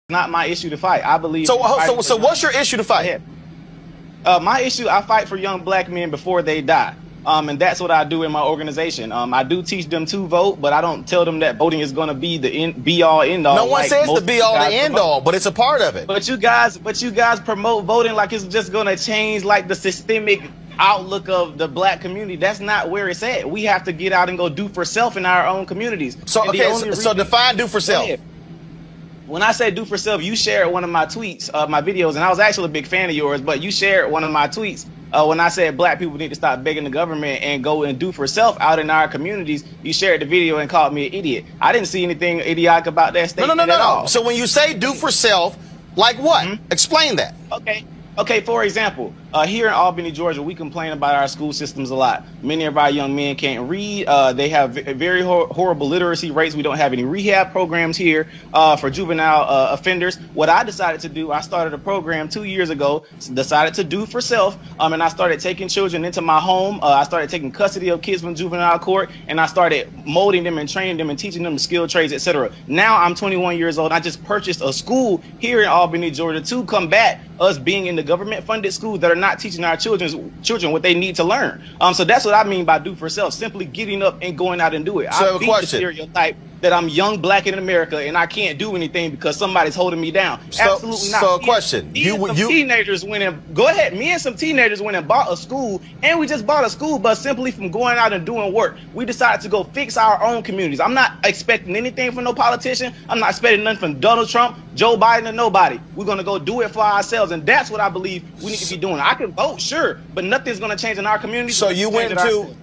not my issue to fight. I believe. So what's your issue to fight? My issue, I fight for young black men before they die. And that's what I do in my organization. I do teach them to vote, but I don't tell them that voting is going to be the be all end all. No one says the be all the end all, but it's a part of it. But you guys promote voting like it's just going to change like the systemic outlook of the black community. That's not where it's at. We have to get out and go do for self in our own communities. So so define do for self. When I say do for self, you shared one of my tweets, my videos, and I was actually a big fan of yours, but you shared one of my tweets when I said black people need to stop begging the government and go and do for self out in our communities. You shared the video and called me an idiot. I didn't see anything idiotic about that statement at all. So when you say do for self, like what? Explain that. Okay, for example, here in Albany, Georgia, we complain about our school systems a lot. Many of our young men can't read. They have very horrible literacy rates. We don't have any rehab programs here for juvenile offenders. What I decided to do, I started a program 2 years ago, decided to do for self, and I started taking children into my home. I started taking custody of kids from juvenile court, and I started molding them and training them and teaching them skilled trades, etc. Now I'm 21 years old. I just purchased a school here in Albany, Georgia, to combat us being in the government-funded schools that are not teaching our children what they need to learn. So that's what I mean by do for self, simply getting up and going out and do it. So I beat the stereotype that I'm young black in America and I can't do anything because somebody's holding me down. Absolutely not. So a question. Teenagers went and go ahead. Me and some teenagers went and bought a school, and we just bought a school bus simply from going out and doing work. We decided to go fix our own communities. I'm not expecting anything from no politician. I'm not expecting nothing from Donald Trump, Joe Biden, or nobody. We're gonna go do it for ourselves, and that's what I believe we need to be doing. I can vote, sure, but nothing's gonna change in our community. So you went to